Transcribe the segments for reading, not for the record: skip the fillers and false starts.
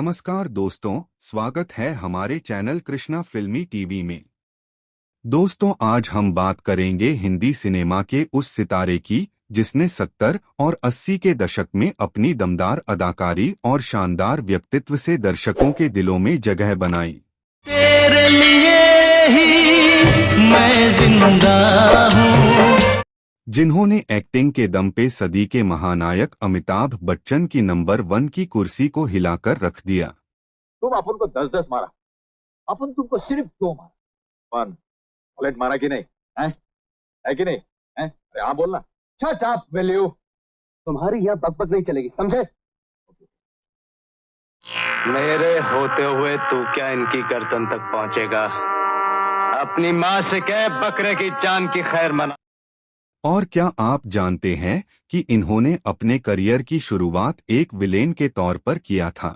नमस्कार दोस्तों, स्वागत है हमारे चैनल कृष्णा फिल्मी टीवी में। दोस्तों, आज हम बात करेंगे हिंदी सिनेमा के उस सितारे की जिसने 70 और 80 के दशक में अपनी दमदार अदाकारी और शानदार व्यक्तित्व से दर्शकों के दिलों में जगह बनाई। तेरे लिए ही मैं जिंदा हूँ। जिन्होंने एक्टिंग के दम पे सदी के महानायक अमिताभ बच्चन की नंबर 1 की कुर्सी को हिलाकर रख दिया। तुम अपन को 10-10 मारा, अपन तुमको सिर्फ 2 मारा। 1 बुलेट मारा कि नहीं है कि नहीं है? अरे हाँ बोलना। Shut up will you. तुम्हारी यहाँ बकबक नहीं चलेगी, समझे? मेरे होते हुए तू क्या इनकी गर्दन तक पहुंचेगा? अपनी माँ से कह बकरे की जान की खैर मना। और क्या आप जानते हैं कि इन्होंने अपने करियर की शुरुआत एक विलेन के तौर पर किया था।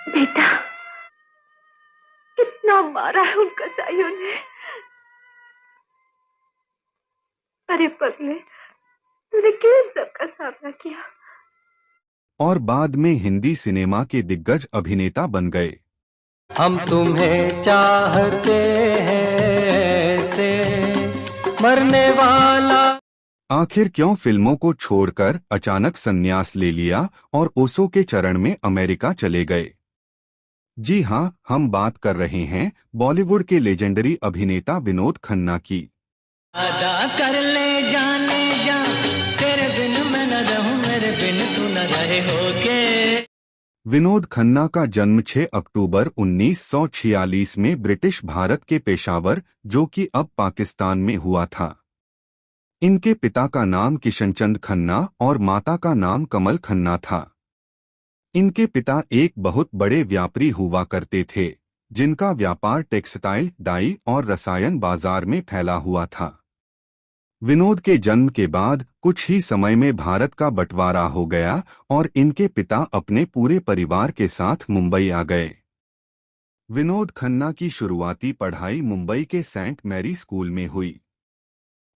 बेटा, कितना मारा है उन कसाईयों ने। अरे पगले, तूने क्यों इन सब का सामना किया? और बाद में हिंदी सिनेमा के दिग्गज अभिनेता बन गए। हम तुम्हें चाहते हैं ऐसे मरने वाला। आखिर क्यों फिल्मों को छोड़कर अचानक संन्यास ले लिया और ओशो के चरण में अमेरिका चले गए? जी हाँ, हम बात कर रहे हैं बॉलीवुड के लेजेंडरी अभिनेता विनोद खन्ना की। अदा कर ले जाने जा, तेरे बिन मैं न रहूं, मेरे बिन तू न रहे होके। विनोद खन्ना का जन्म 6 अक्टूबर 1946 में ब्रिटिश भारत के पेशावर, जो कि अब पाकिस्तान में हुआ था। इनके पिता का नाम किशनचंद खन्ना और माता का नाम कमल खन्ना था। इनके पिता एक बहुत बड़े व्यापारी हुआ करते थे, जिनका व्यापार टेक्सटाइल, डाई और रसायन बाजार में फैला हुआ था। विनोद के जन्म के बाद कुछ ही समय में भारत का बंटवारा हो गया और इनके पिता अपने पूरे परिवार के साथ मुंबई आ गए। विनोद खन्ना की शुरुआती पढ़ाई मुंबई के सेंट मैरी स्कूल में हुई।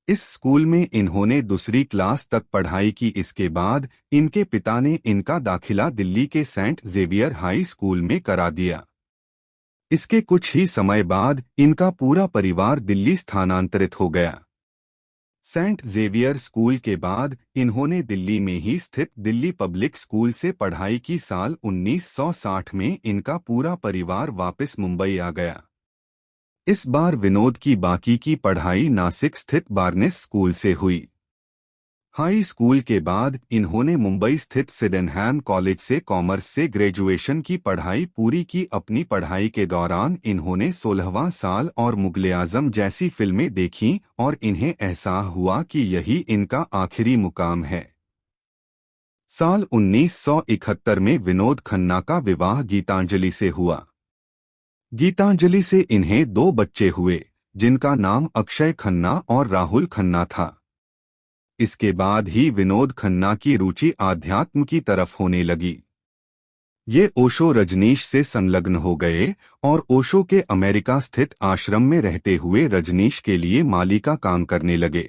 इस स्कूल में इन्होंने 2री क्लास तक पढ़ाई की। इसके बाद इनके पिता ने इनका दाखिला दिल्ली के सेंट जेवियर हाई स्कूल में करा दिया। इसके कुछ ही समय बाद इनका पूरा परिवार दिल्ली स्थानांतरित हो गया। सेंट जेवियर स्कूल के बाद इन्होंने दिल्ली में ही स्थित दिल्ली पब्लिक स्कूल से पढ़ाई की। साल 1960 में इनका पूरा परिवार वापस मुंबई आ गया। इस बार विनोद की बाकी की पढ़ाई नासिक स्थित बार्नेस स्कूल से हुई। हाई स्कूल के बाद इन्होंने मुंबई स्थित सिडेनहैम कॉलेज से कॉमर्स से ग्रेजुएशन की पढ़ाई पूरी की। अपनी पढ़ाई के दौरान इन्होंने 16वां साल और मुगल-ए-आजम जैसी फिल्में देखीं और इन्हें एहसास हुआ कि यही इनका आखिरी मुकाम है। साल 1971 में विनोद खन्ना का विवाह गीतांजलि से हुआ। गीतांजलि से इन्हें 2 बच्चे हुए, जिनका नाम अक्षय खन्ना और राहुल खन्ना था। इसके बाद ही विनोद खन्ना की रुचि आध्यात्म की तरफ होने लगी। ये ओशो रजनीश से संलग्न हो गए और ओशो के अमेरिका स्थित आश्रम में रहते हुए रजनीश के लिए माली का काम करने लगे।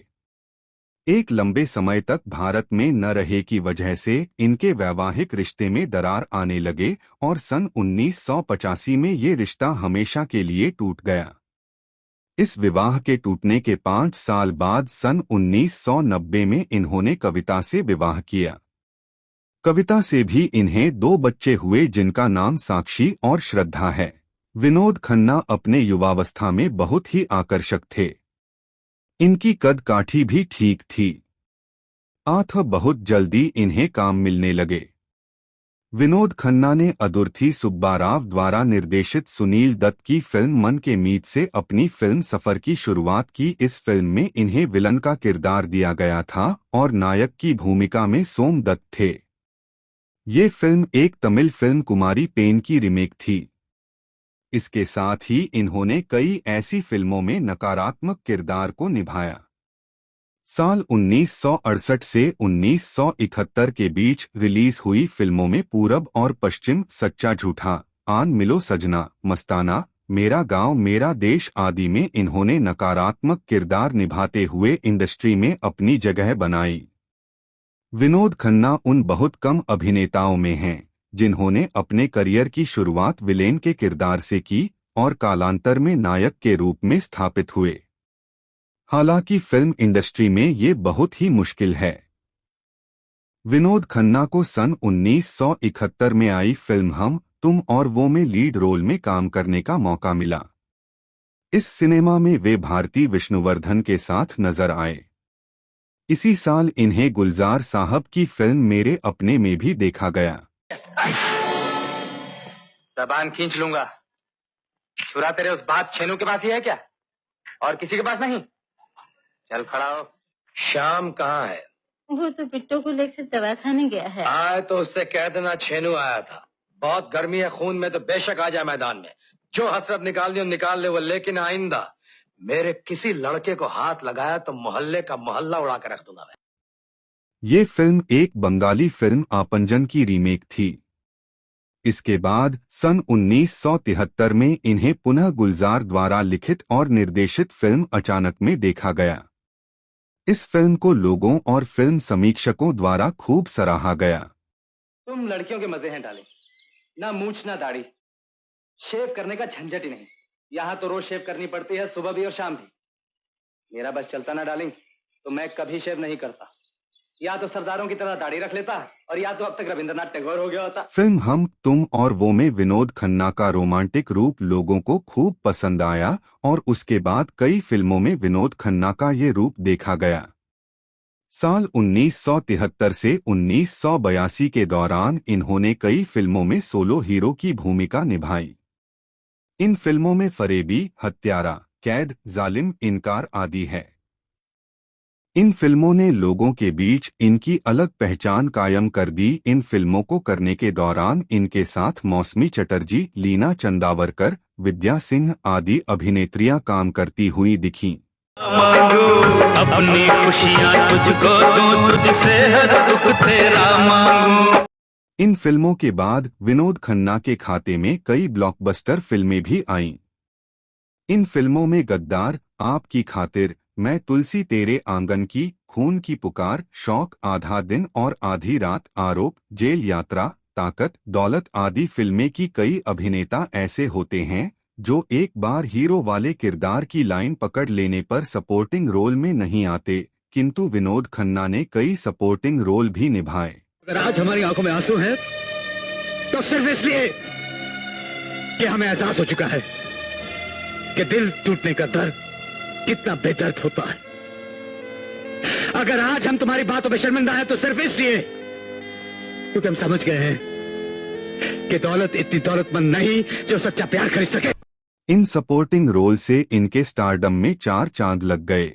एक लंबे समय तक भारत में न रहे की वजह से इनके वैवाहिक रिश्ते में दरार आने लगे और सन 1985 में ये रिश्ता हमेशा के लिए टूट गया। इस विवाह के टूटने के 5 साल बाद सन 1990 में इन्होंने कविता से विवाह किया। कविता से भी इन्हें 2 बच्चे हुए, जिनका नाम साक्षी और श्रद्धा है। विनोद खन्ना अपने युवावस्था में बहुत ही आकर्षक थे। इनकी कद काठी भी ठीक थी। बहुत जल्दी इन्हें काम मिलने लगे। विनोद खन्ना ने अदुर्थी सुब्बा राव द्वारा निर्देशित सुनील दत्त की फिल्म मन के मीत से अपनी फिल्म सफर की शुरुआत की। इस फिल्म में इन्हें विलन का किरदार दिया गया था और नायक की भूमिका में सोम दत्त थे। ये फिल्म एक तमिल फिल्म कुमारी पेन की रीमेक थी। इसके साथ ही इन्होंने कई ऐसी फिल्मों में नकारात्मक किरदार को निभाया। साल 1968 से 1971 के बीच रिलीज हुई फिल्मों में पूरब और पश्चिम, सच्चा झूठा, आन मिलो सजना, मस्ताना, मेरा गांव मेरा देश आदि में इन्होंने नकारात्मक किरदार निभाते हुए इंडस्ट्री में अपनी जगह बनाई। विनोद खन्ना उन बहुत कम अभिनेताओं में हैं जिन्होंने अपने करियर की शुरुआत विलेन के किरदार से की और कालांतर में नायक के रूप में स्थापित हुए। हालांकि फिल्म इंडस्ट्री में ये बहुत ही मुश्किल है। विनोद खन्ना को सन 1971 में आई फिल्म हम तुम और वो में लीड रोल में काम करने का मौका मिला। इस सिनेमा में वे भारती विष्णुवर्धन के साथ नजर आए। इसी साल इन्हें गुलजार साहब की फिल्म मेरे अपने में भी देखा गया। जबान खींच लूंगा। छुरा तेरे उस बात छेनू के पास ही है क्या, और किसी के पास नहीं? चल खड़ा हो। श्याम कहाँ है? वो तो बिट्टू को लेकर दवा खाने गया है। आए तो उससे कह देना छेनू आया था। बहुत गर्मी है खून में तो बेशक आ जाए मैदान में। जो हसरत निकालनी हो निकाल ले वो, लेकिन आइंदा मेरे किसी लड़के को हाथ लगाया तो मोहल्ले का मोहल्ला उड़ा कर रख दूंगा मैं। ये फिल्म एक बंगाली फिल्म आपंजन की रीमेक थी। इसके बाद सन 1973 में इन्हें पुनः गुलजार द्वारा लिखित और निर्देशित फिल्म अचानक में देखा गया। इस फिल्म को लोगों और फिल्म समीक्षकों द्वारा खूब सराहा गया। तुम लड़कियों के मजे हैं डाले, ना मूछ ना दाढ़ी, शेव करने का झंझट ही नहीं। यहाँ तो रोज शेव करनी पड़ती है, सुबह भी और शाम भी। मेरा बस चलता ना डार्लिंग, तो मैं कभी शेव नहीं करता। या तो सरदारों की तरह दाढ़ी रख लेता, और या तो अब तक रविंद्रनाथ टैगोर हो गया होता। फिल्म हम तुम और वो में विनोद खन्ना का रोमांटिक रूप लोगों को खूब पसंद आया और उसके बाद कई फिल्मों में विनोद खन्ना का ये रूप देखा गया। साल 1973 से 1982 के दौरान इन्होंने कई फिल्मों में सोलो हीरो की भूमिका निभाई। इन फिल्मों में फरेबी, हत्यारा, कैद, जालिम, इनकार आदि है। इन फिल्मों ने लोगों के बीच इनकी अलग पहचान कायम कर दी। इन फिल्मों को करने के दौरान इनके साथ मौसमी चटर्जी, लीना चंदावरकर, विद्या सिंह आदि अभिनेत्रियां काम करती हुई दिखीं। अपनी खुशियां तुझको दूं, तुझसे हर दुख तेरा मांगूं। इन फिल्मों के बाद विनोद खन्ना के खाते में कई ब्लॉकबस्टर फिल्में भी आईं। इन फिल्मों में गद्दार, आपकी खातिर, मैं तुलसी तेरे आंगन की, खून की पुकार, शौक, आधा दिन और आधी रात, आरोप, जेल यात्रा, ताकत, दौलत आदि फिल्में की कई अभिनेता ऐसे होते हैं जो एक बार हीरो वाले किरदार की लाइन पकड़ लेने पर सपोर्टिंग रोल में नहीं आते, किंतु विनोद खन्ना ने कई सपोर्टिंग रोल भी निभाए। अगर आज हमारी आंखों में आंसू हैं, तो सिर्फ इसलिए कि हमें एहसास हो चुका है कि दिल टूटने का दर्द कितना बेदर्द होता है। अगर आज हम तुम्हारी बातों पे शर्मिंदा हैं तो सिर्फ इसलिए क्योंकि हम समझ गए हैं कि दौलत इतनी दौलतमंद नहीं जो सच्चा प्यार खरीद सके। इन सपोर्टिंग रोल से इनके स्टारडम में 4 चांद लग गए।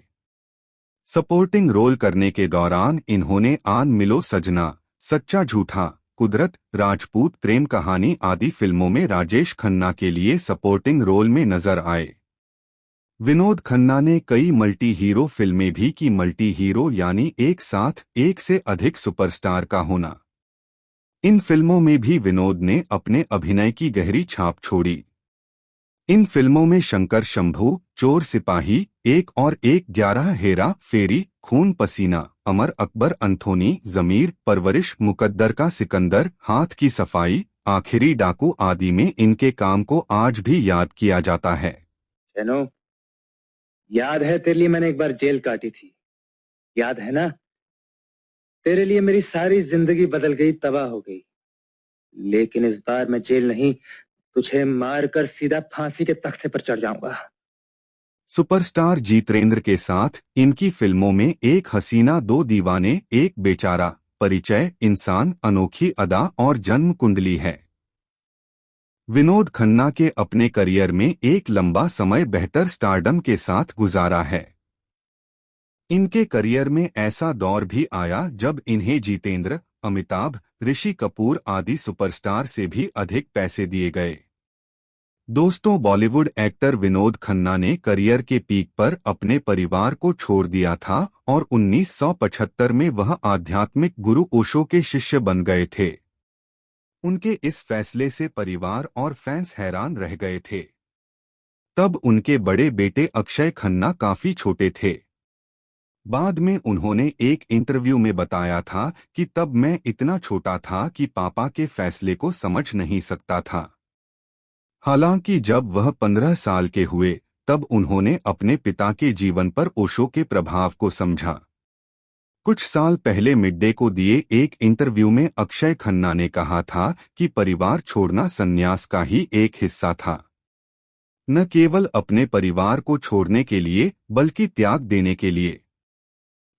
सपोर्टिंग रोल करने के दौरान इन्होंने आन मिलो सजना, सच्चा झूठा, कुदरत, राजपूत प्रेम कहानी आदि फिल्मों में राजेश खन्ना के लिए सपोर्टिंग रोल में नजर आए। विनोद खन्ना ने कई मल्टी हीरो फिल्में भी की। मल्टी हीरो यानी एक साथ एक से अधिक सुपरस्टार का होना। इन फिल्मों में भी विनोद ने अपने अभिनय की गहरी छाप छोड़ी। इन फिल्मों में शंकर शंभू, चोर सिपाही, 1 और 1, 11, हेरा फेरी, खून पसीना, अमर अकबर अंथोनी, जमीर, परवरिश, मुकद्दर का सिकंदर, हाथ की सफाई, आखिरी डाकू आदि में इनके काम को आज भी याद किया जाता है। चैनो, याद है तेरे लिए मैंने एक बार जेल काटी थी, याद है ना? तेरे लिए मेरी सारी जिंदगी बदल गई, तबाह हो गई। लेकिन इस बार मैं जेल नहीं, तुझे मारकर सीधा फांसी के तख्ते पर चढ़ जाऊंगा। सुपरस्टार जितेंद्र के साथ इनकी फिल्मों में एक हसीना, 2 दीवाने, एक बेचारा, परिचय, इंसान, अनोखी अदा और जन्म कुंडली है। विनोद खन्ना के अपने करियर में एक लंबा समय बेहतर स्टारडम के साथ गुजारा है। इनके करियर में ऐसा दौर भी आया जब इन्हें जितेंद्र, अमिताभ, ऋषि कपूर आदि सुपरस्टार से भी अधिक पैसे दिए गए। दोस्तों, बॉलीवुड एक्टर विनोद खन्ना ने करियर के पीक पर अपने परिवार को छोड़ दिया था और 1975 में वह आध्यात्मिक गुरु ओशो के शिष्य बन गए थे। उनके इस फैसले से परिवार और फैंस हैरान रह गए थे। तब उनके बड़े बेटे अक्षय खन्ना काफी छोटे थे। बाद में उन्होंने एक इंटरव्यू में बताया था कि तब मैं इतना छोटा था कि पापा के फैसले को समझ नहीं सकता था। हालांकि जब वह 15 साल के हुए तब उन्होंने अपने पिता के जीवन पर ओशो के प्रभाव को समझा। कुछ साल पहले मिड डे को दिए एक इंटरव्यू में अक्षय खन्ना ने कहा था कि परिवार छोड़ना संन्यास का ही एक हिस्सा था। न केवल अपने परिवार को छोड़ने के लिए बल्कि त्याग देने के लिए।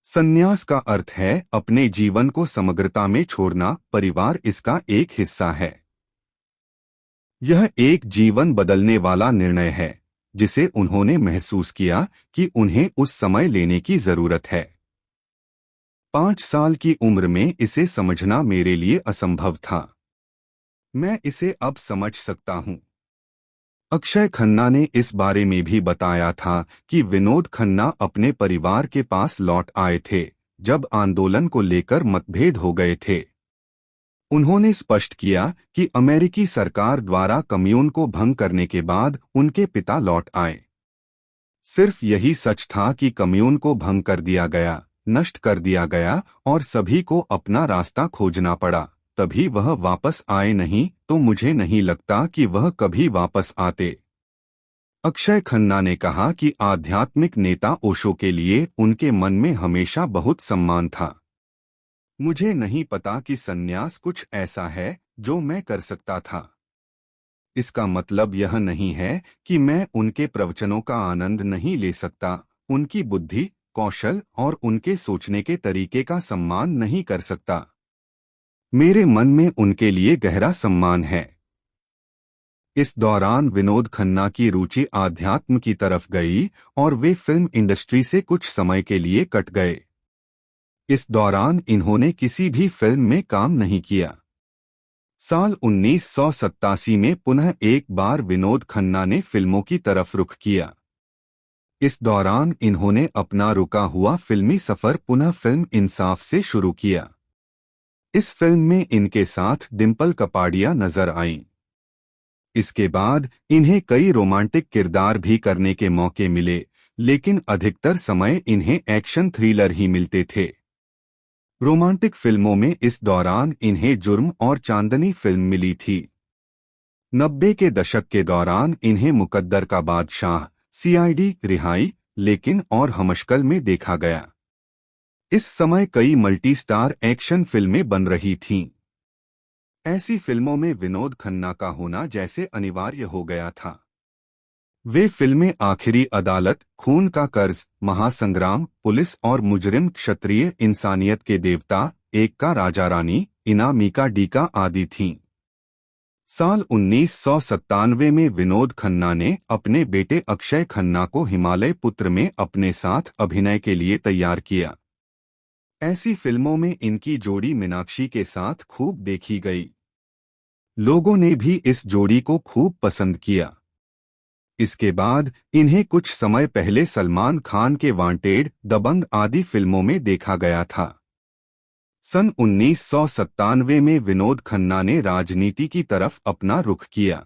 संन्यास का अर्थ है अपने जीवन को समग्रता में छोड़ना, परिवार इसका एक हिस्सा है। यह एक जीवन बदलने वाला निर्णय है जिसे उन्होंने महसूस किया कि उन्हें उस समय लेने की जरूरत है। 5 साल की उम्र में इसे समझना मेरे लिए असंभव था। मैं इसे अब समझ सकता हूं। अक्षय खन्ना ने इस बारे में भी बताया था कि विनोद खन्ना अपने परिवार के पास लौट आए थे जब आंदोलन को लेकर मतभेद हो गए थे। उन्होंने स्पष्ट किया कि अमेरिकी सरकार द्वारा कम्यून को भंग करने के बाद उनके पिता लौट आए। सिर्फ यही सच था कि कम्यून को भंग कर दिया गया, नष्ट कर दिया गया और सभी को अपना रास्ता खोजना पड़ा। तभी वह वापस आए, नहीं तो मुझे नहीं लगता कि वह कभी वापस आते। अक्षय खन्ना ने कहा कि आध्यात्मिक नेता ओशो के लिए उनके मन में हमेशा बहुत सम्मान था। मुझे नहीं पता कि संन्यास कुछ ऐसा है जो मैं कर सकता था। इसका मतलब यह नहीं है कि मैं उनके प्रवचनों का आनंद नहीं ले सकता, उनकी बुद्धि, कौशल और उनके सोचने के तरीके का सम्मान नहीं कर सकता। मेरे मन में उनके लिए गहरा सम्मान है। इस दौरान विनोद खन्ना की रुचि आध्यात्म की तरफ गई और वे फिल्म इंडस्ट्री से कुछ समय के लिए कट गए। इस दौरान इन्होंने किसी भी फिल्म में काम नहीं किया। साल 1987 में पुनः एक बार विनोद खन्ना ने फिल्मों की तरफ रुख किया। इस दौरान इन्होंने अपना रुका हुआ फिल्मी सफर पुनः फिल्म इंसाफ से शुरू किया। इस फिल्म में इनके साथ डिम्पल कपाड़िया नजर आईं। इसके बाद इन्हें कई रोमांटिक किरदार भी करने के मौके मिले, लेकिन अधिकतर समय इन्हें एक्शन थ्रिलर ही मिलते थे। रोमांटिक फिल्मों में इस दौरान इन्हें जुर्म और चांदनी फिल्म मिली थी। 90 के दशक के दौरान इन्हें मुकद्दर का बादशाह, सीआईडी, रिहाई, लेकिन और हमशकल में देखा गया। इस समय कई मल्टी स्टार एक्शन फिल्में बन रही थीं। ऐसी फिल्मों में विनोद खन्ना का होना जैसे अनिवार्य हो गया था। वे फिल्में आखिरी अदालत, खून का कर्ज, महासंग्राम, पुलिस और मुजरिम, क्षत्रिय, इंसानियत के देवता, एक का राजा रानी, इनामिका डीका आदि थीं। साल 1997 में विनोद खन्ना ने अपने बेटे अक्षय खन्ना को हिमालय पुत्र में अपने साथ अभिनय के लिए तैयार किया। ऐसी फिल्मों में इनकी जोड़ी मीनाक्षी के साथ खूब देखी गई। लोगों ने भी इस जोड़ी को खूब पसंद किया। इसके बाद इन्हें कुछ समय पहले सलमान खान के वांटेड, दबंग आदि फिल्मों में देखा गया था। सन 1997 में विनोद खन्ना ने राजनीति की तरफ अपना रुख किया।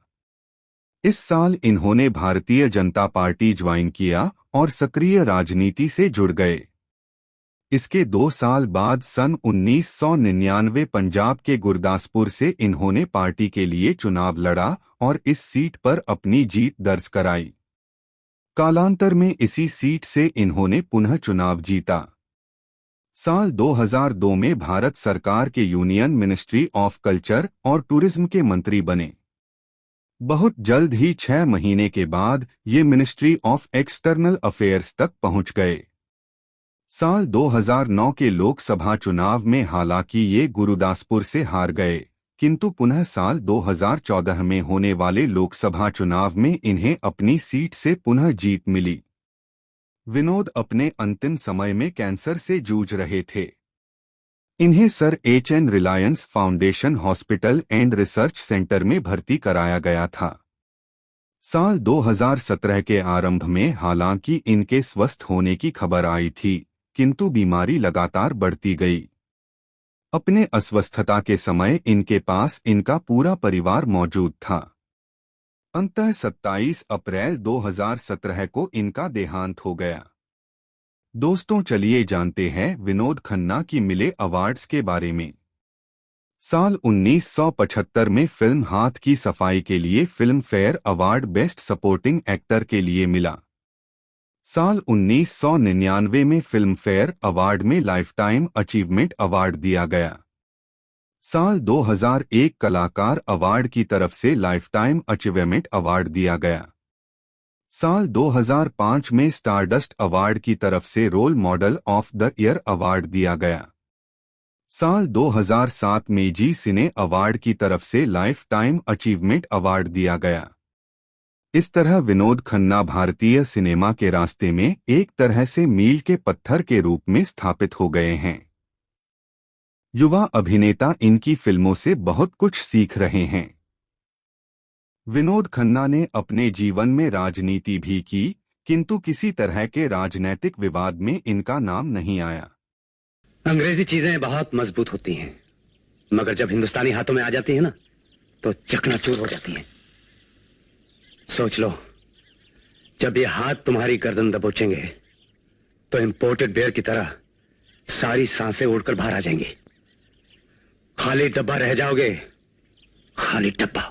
इस साल इन्होंने भारतीय जनता पार्टी ज्वाइन किया और सक्रिय राजनीति से जुड़ गए। इसके 2 साल बाद सन 1999 पंजाब के गुरदासपुर से इन्होंने पार्टी के लिए चुनाव लड़ा और इस सीट पर अपनी जीत दर्ज कराई। कालांतर में इसी सीट से इन्होंने पुनः चुनाव जीता। साल 2002 में भारत सरकार के यूनियन मिनिस्ट्री ऑफ कल्चर और टूरिज्म के मंत्री बने। बहुत जल्द ही 6 महीने के बाद ये मिनिस्ट्री ऑफ एक्सटर्नल अफेयर्स तक पहुंच गए। साल 2009 के लोकसभा चुनाव में हालांकि ये गुरुदासपुर से हार गए, किंतु पुनः साल 2014 में होने वाले लोकसभा चुनाव में इन्हें अपनी सीट से पुनः जीत मिली। विनोद अपने अंतिम समय में कैंसर से जूझ रहे थे। इन्हें sir H.N.. Reliance foundation hospital and research centre में भर्ती कराया गया था। साल 2017 के आरंभ में हालांकि इनके स्वस्थ होने की खबर आई थी, किंतु बीमारी लगातार बढ़ती गई। अपने अस्वस्थता के समय इनके पास इनका पूरा परिवार मौजूद था। अंततः 27 अप्रैल 2017 को इनका देहांत हो गया। दोस्तों, चलिए जानते हैं विनोद खन्ना की मिले अवार्ड्स के बारे में। साल 1975 में फिल्म हाथ की सफाई के लिए film fair award best supporting actor के लिए मिला। साल 1999 में फिल्म फेयर अवार्ड में लाइफ टाइम अचीवमेंट अवार्ड दिया गया। साल 2001 कलाकार अवार्ड की तरफ से लाइफ टाइम अचीवमेंट अवार्ड दिया गया। साल 2005 में स्टारडस्ट अवार्ड की तरफ से role model of the year award दिया गया। साल 2007 में जी सिने अवार्ड की तरफ से लाइफ टाइम अचीवमेंट अवार्ड दिया गया। इस तरह विनोद खन्ना भारतीय सिनेमा के रास्ते में एक तरह से मील के पत्थर के रूप में स्थापित हो गए हैं। युवा अभिनेता इनकी फिल्मों से बहुत कुछ सीख रहे हैं। विनोद खन्ना ने अपने जीवन में राजनीति भी की, किंतु किसी तरह के राजनैतिक विवाद में इनका नाम नहीं आया। अंग्रेजी चीजें बहुत मजबूत होती हैं, मगर जब हिंदुस्तानी हाथों में आ जाती हैं ना, तो चकनाचूर हो जाती हैं। सोच लो, जब ये हाथ तुम्हारी गर्दन दबोचेंगे तो इंपोर्टेड बेयर की तरह सारी सांसें उड़कर बाहर आ जाएंगी। खाली डब्बा रह जाओगे, खाली डब्बा।